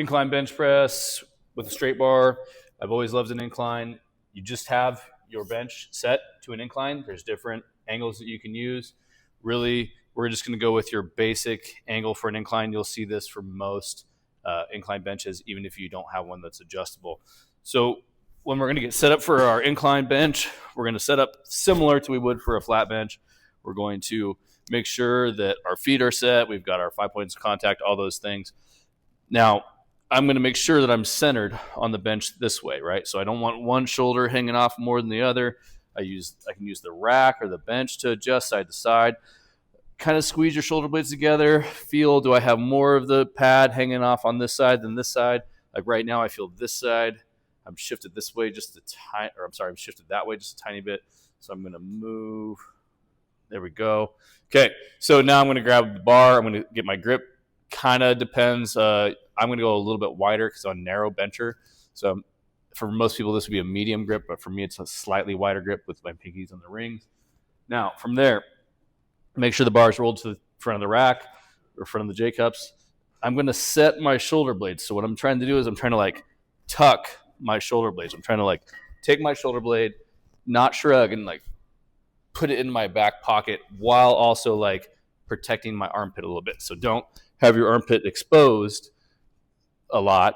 incline bench press with a straight bar. I've always loved an incline. You just have your bench set to an incline. There's different angles that you can use. Really, we're just going to go with your basic angle for an incline. You'll see this for most incline benches, even if you don't have one that's adjustable. So when we're going to get set up for our incline bench, we're going to set up similar to we would for a flat bench. We're going to make sure that our feet are set. We've got our 5 points of contact, all those things. Now, I'm going to make sure that I'm centered on the bench this way, right? So I don't want one shoulder hanging off more than the other. I can use the rack or the bench to adjust side to side. Kind of squeeze your shoulder blades together. Feel, do I have more of the pad hanging off on this side than this side? Like right now, I feel this side. I'm shifted this way just a tiny, or I'm sorry, I'm shifted that way just a tiny bit. So I'm going to move. There we go. Okay, so now I'm going to grab the bar. I'm going to get my grip. Kind of depends. I'm going to go a little bit wider because I'm a narrow bencher. So for most people, this would be a medium grip, but for me, it's a slightly wider grip with my pinkies on the rings. Now, from there, make sure the bar is rolled to the front of the rack or front of the J-cups. I'm going to set my shoulder blades. So what I'm trying to do is I'm trying to like tuck my shoulder blades. I'm trying to like take my shoulder blade, not shrug, and like put it in my back pocket while also like protecting my armpit a little bit. So don't have your armpit exposed a lot.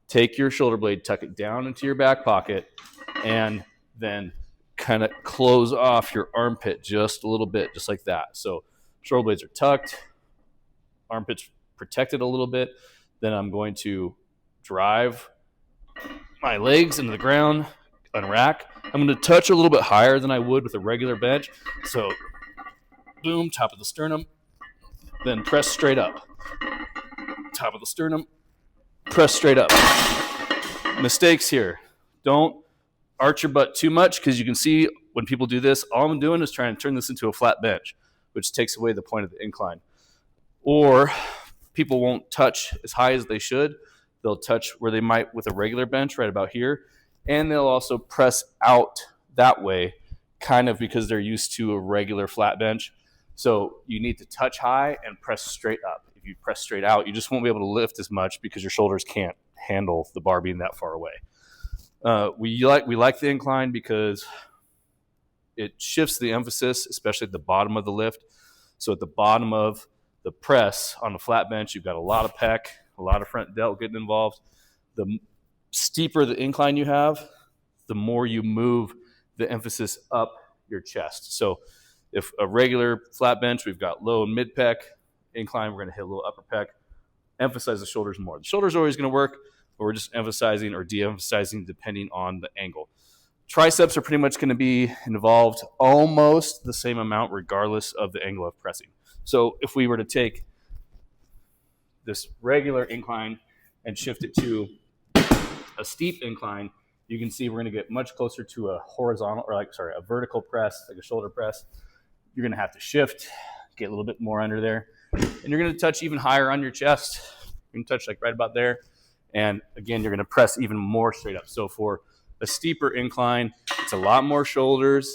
Take your shoulder blade, tuck it down into your back pocket, and then kind of close off your armpit just a little bit, just like that. So shoulder blades are tucked, armpits protected a little bit. Then I'm going to drive my legs into the ground, unrack. I'm going to touch a little bit higher than I would with a regular bench. So boom, top of the sternum, then press straight up. Top of the sternum, press straight up. Mistakes here. Don't arch your butt too much because you can see when people do this, all I'm doing is trying to turn this into a flat bench, which takes away the point of the incline. Or people won't touch as high as they should. They'll touch where they might with a regular bench right about here. And they'll also press out that way, kind of because they're used to a regular flat bench. So you need to touch high and press straight up. If you press straight out, you just won't be able to lift as much because your shoulders can't handle the bar being that far away. We like the incline because it shifts the emphasis, especially at the bottom of the lift. So at the bottom of the press on a flat bench, you've got a lot of pec, a lot of front delt getting involved. The steeper the incline you have, the more you move the emphasis up your chest. So if a regular flat bench, we've got low and mid pec. Incline, we're going to hit a little upper pec. Emphasize the shoulders more. The shoulders are always going to work, but we're just emphasizing or de-emphasizing depending on the angle. Triceps are pretty much going to be involved almost the same amount regardless of the angle of pressing. So if we were to take this regular incline and shift it to a steep incline, you can see we're going to get much closer to a horizontal or a vertical press, like a shoulder press. You're going to have to shift, get a little bit more under there, and you're going to touch even higher on your chest. You can touch like right about there. And again, you're going to press even more straight up. So for a steeper incline, it's a lot more shoulders.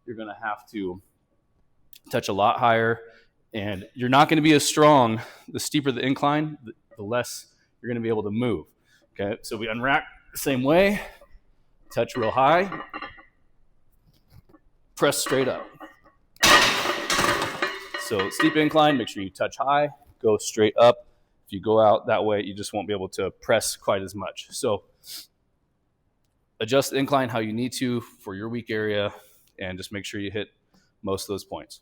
You're going to have to touch a lot higher, and you're not going to be as strong. The steeper the incline, the less you're going to be able to move. Okay, so we unrack the same way, touch real high, press straight up. So steep incline, make sure you touch high, go straight up. If you go out that way, you just won't be able to press quite as much. So adjust the incline how you need to for your weak area, and just make sure you hit most of those points.